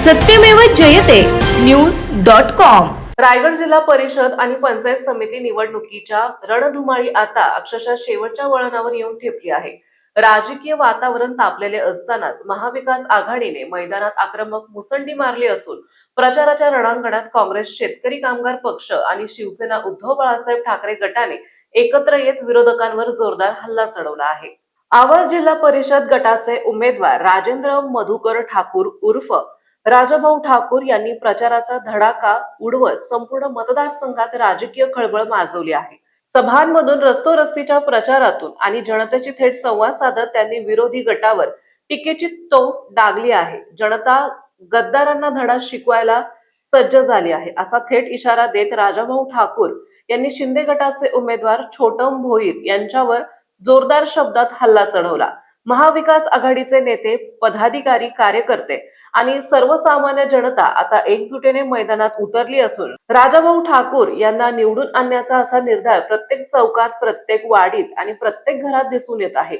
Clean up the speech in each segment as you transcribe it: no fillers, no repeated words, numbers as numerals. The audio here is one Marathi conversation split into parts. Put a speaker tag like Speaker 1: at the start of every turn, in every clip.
Speaker 1: सत्यमेव जयते न्यूज.com।
Speaker 2: रायगड जिल्हा परिषद आणि पंचायत समिती निवडणुकीच्या रणधुमाळी आता अक्षरशः शेवटच्या वळणावर येऊन ठेपली आहे। राजकीय वातावरण तापलेले असतानाच महाविकास आघाडीने मैदानात आक्रमक मुसंडी मारली असून प्रचाराच्या रणांगणात काँग्रेस, शेतकरी कामगार पक्ष आणि शिवसेना उद्धव बाळासाहेब ठाकरे गटाने एकत्र येत विरोधकांवर जोरदार हल्ला चढवला आहे। आवाज जिल्हा परिषद गटाचे उमेदवार राजेंद्र मधुकर ठाकूर उर्फ राजाभाऊ ठाकूर यांनी प्रचाराचा धडाका उडवत संपूर्ण मतदारसंघात राजकीय खळबळ माजवली आहे। सभांमधून रस्तोरस्तीच्या प्रचारातून आणि जनतेची थेट संवाद साधत त्यांनी विरोधी गटावर टीकेची तोफ डागली आहे। जनता गद्दारांना धडा शिकवायला सज्ज झाली आहे, असा थेट इशारा देत राजाभाऊ ठाकूर यांनी शिंदे गटाचे उमेदवार छोटम भोईर यांच्यावर जोरदार शब्दात हल्ला चढवला। महाविकास आघाडीचे नेते, पदाधिकारी, कार्यकर्ते आणि सर्वसामान्य जनता आता एकजुटीने मैदानात उतरली असून राजाभाऊ ठाकूर यांना निवडून आणण्याचा असा निर्धार प्रत्येक चौकात, प्रत्येक वाडीत आणि प्रत्येक घरात दिसून येत आहे।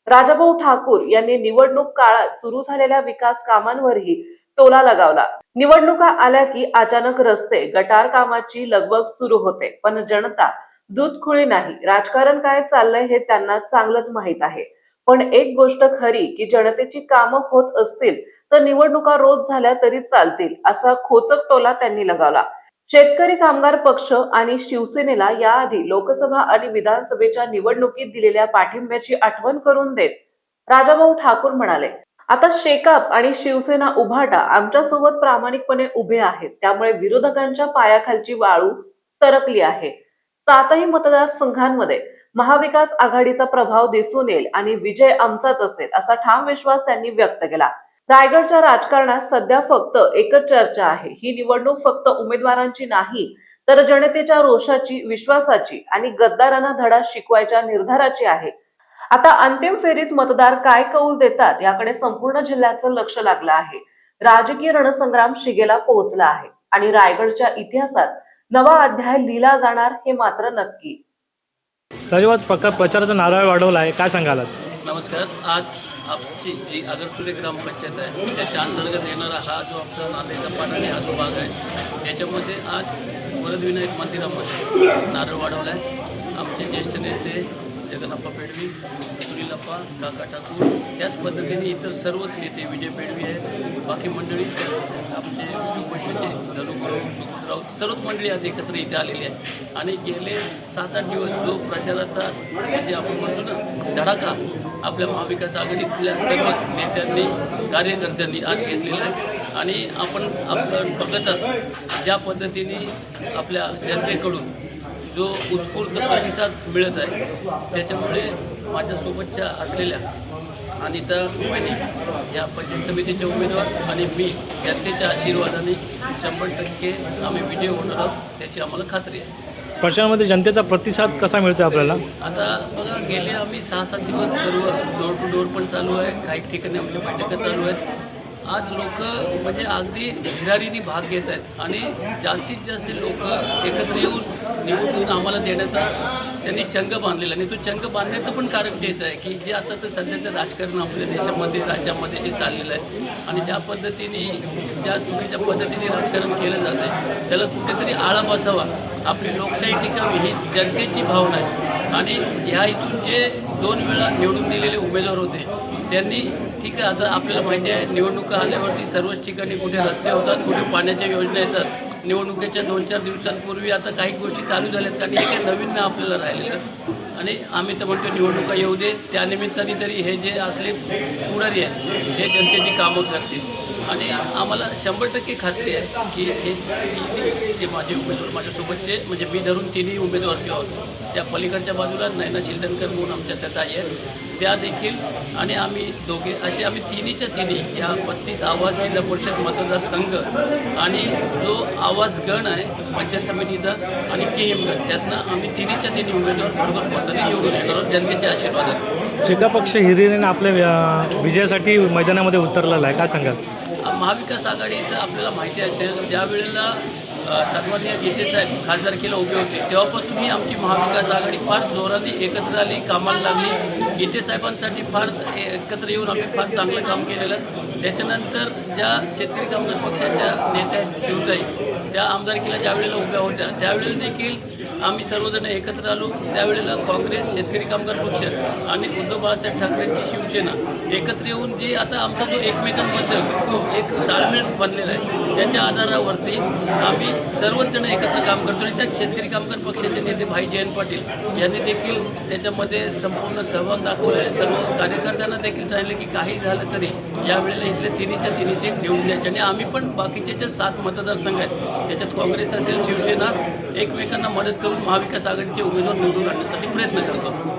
Speaker 2: राजाभाऊ ठाकूर यांनी निवडणूक काळात सुरू झालेल्या विकास कामांवरही टोला लगावला। निवडणुका आल्या की अचानक रस्ते, गटार कामाची लगबग सुरू होते, पण जनता दूधखुळी नाही। राजकारण काय चाललंय हे त्यांना चांगलंच माहित आहे। पण एक गोष्ट खरी की जनतेची कामं होत असतील तर निवडणुका रोज झाल्या तरी चालतील, असा खोचक टोला त्यांनी लगावला। शेतकरी कामगार पक्ष आणि शिवसेनेला याआधी लोकसभा आणि विधानसभेच्या निवडणुकीत दिलेल्या पाठिंब्याची आठवण करून देत राजाभाऊ ठाकूर म्हणाले, आता शेकाप आणि शिवसेना उभाटा आमच्यासोबत प्रामाणिकपणे उभे आहेत, त्यामुळे विरोधकांच्या पायाखालची वाळू सरकली आहे। 7ही मतदारसंघांमध्ये महाविकास आघाडीचा प्रभाव दिसून येईल आणि विजय आमचाच असेल, असा ठाम विश्वास त्यांनी व्यक्त केला। रायगडच्या राजकारणात सध्या फक्त एकच चर्चा आहे, ही निवडणूक फक्त उमेदवारांची नाही तर जनतेच्या रोषाची, विश्वासाची आणि गद्दारांना धडा शिकवायच्या निर्धाराची आहे। आता अंतिम फेरीत मतदार काय कौल देतात याकडे संपूर्ण जिल्ह्याचं लक्ष लागलं आहे। राजकीय रणसंग्राम शिगेला पोहोचला आहे आणि रायगडच्या इतिहासात नवा अध्याय लिहिला जाणार हे मात्र नक्की।
Speaker 3: प्रचाराचा नारळ वाढवला आहे, काय सांगाल आज?
Speaker 4: नमस्कार। आज आमची जी आगरसुले ग्रामपंचायत आहे त्याच्या अंतर्गत येणारा हा जो आपला नांदेडचा पाटाने हा जो भाग आहे त्याच्यामध्ये आज वरदविनायक मंदिरामध्ये नारळ वाढवला आहे। आमचे ज्येष्ठ नेते जगन्नाप्पा पेडवी, सुनीलप्पा, काका ठाकूर, त्याच पद्धतीने इतर सर्वच नेते, विजय पेडवी आहेत, बाकी मंडळी, आमचे म्हणजे धनुगुरू, सुखराव, सर्वच मंडळी आज एकत्र इथे आलेली आहे। आणि गेले 7-8 दिवस जो प्रचाराचा म्हणजे आपण म्हणतो ना धडाका आपल्या महाविकास आघाडीतल्या सर्वच नेत्यांनी, कार्यकर्त्यांनी आज घेतलेला आहे। आणि आपण बघत आहात ज्या पद्धतीने आपल्या जनतेकडून जो उत्स्फूर्त प्रतिसाद मिळत आहे, त्याच्यामुळे माझ्यासोबतच्या असलेल्या अनिता वहिनी या पंचायत समितीचे उमेदवार आणि मी जनतेच्या आशीर्वादाने 100% आम्ही विजय होणार आहोत त्याची आम्हाला खात्री आहे।
Speaker 3: प्रचारामध्ये जनतेचा प्रतिसाद कसा मिळतो आपल्याला?
Speaker 4: आता बघा, गेले आम्ही 6-7 दिवस सर्व डोर टू डोर पण चालू आहे, काही ठिकाणी आमच्या बैठका चालू आहेत। आज लोक म्हणजे अगदी हिरारीने भाग घेत आहेत आणि जास्तीत जास्त लोक एकत्र येऊन निवडून आम्हाला देण्याचा त्यांनी चंग बांधलेला। आणि तो चंग बांधण्याचं पण कारण तेच आहे की जे आता तर सध्याचं राजकारण आपल्या देशामध्ये, राज्यामध्ये जे चाललेलं आहे आणि ज्या पद्धतीने, ज्या चुकीच्या पद्धतीने राजकारण केलं जातं आहे त्याला कुठेतरी आळा बसावा, आपली लोकशाही टिकावी ही जनतेची भावना आहे। आणि ह्या इथून जे 2 वेळा निवडून दिलेले उमेदवार होते त्यांनी, ठीक आहे, आता आपल्याला माहिती आहे निवडणुका आल्यावरती सर्वच ठिकाणी कुठे रस्ते होतात, कुठे पाण्याच्या योजना येतात। निवडणुकीच्या 2-4 दिवसांपूर्वी आता काही गोष्टी चालू झाल्यात कारण हे काही नवीन नाही आपल्याला राहिलेलं। आणि आम्ही तर म्हणतो निवडणुका येऊ दे, त्यानिमित्ताने तरी हे जे असले पुढारी आहेत हे जनतेची कामं करतील। आणि आम्हाला 100% खात्री आहे की हे जे माझे उमेदवार माझ्यासोबतचे, म्हणजे मी धरून 3ही उमेदवार जे आहोत, त्या पलीकडच्या बाजूला नैना शिलदनकर म्हणून आमच्या त्या ताई आहेत त्या देखील, आणि आम्ही दोघे असे आम्ही तिन्हीच्या तिन्ही या 32 आवाज जिल्हा परिषद मतदारसंघ आणि जो आवाज गण आहे पंचायत समितीचा आणि KM गण, त्यातनं आम्ही तिन्हीच्या तिन्ही उमेदवार भरघोस मताने निवडून येणार आहोत जनतेच्या आशीर्वादाने।
Speaker 3: शेका पक्ष हिरिरीने आपल्या विजयासाठी मैदानामध्ये उतरलेला आहे, काय सांगाल?
Speaker 4: महाविकास आघाडीचं आपल्याला माहिती असेल, ज्या वेळेला सन्माननीय गीते साहेब खासदारकीला उभे होते तेव्हापासून ही आमची महाविकास आघाडी फार जोराने एकत्र आली, कामाला लागली. गीते साहेबांसाठी फार एकत्र येऊन आम्ही फार चांगलं काम केलेलं. त्याच्यानंतर ज्या शेतकरी कामगार पक्षाच्या नेत्या शिवताई त्या आमदारकीला ज्यावेळेला उभ्या होत्या त्यावेळेला देखील आम्ही सर्वजण एकत्र आलो. त्यावेळेला काँग्रेस, शेतकरी कामगार पक्ष आणि उद्धव बाळासाहेब ठाकरेंची शिवसेना एकत्र येऊन जे आता आमचा जो एकमेकांबद्दल एक ताळमेळ बनलेला आहे त्याच्या आधारावरती आम्ही सर्वच जण एकत्र काम करतो. आणि त्यात शेतकरी कामगार पक्षाचे नेते भाई जयंत पाटील यांनी देखील त्याच्यामध्ये संपूर्ण सहभाग दाखवला आहे. सर्व कार्यकर्त्यांना देखील सांगितलं की काही झालं तरी यावेळेला इथले तिन्हीच्या तिन्ही सीट निवडून द्यायचे. आणि आम्ही पण बाकीचे जे 7 मतदारसंघ आहेत त्याच्यात काँग्रेस असेल, शिवसेना एकमेकांना मदत करून महाविकास आघाडीचे उमेदवार निवडून आणण्यासाठी प्रयत्न करतो.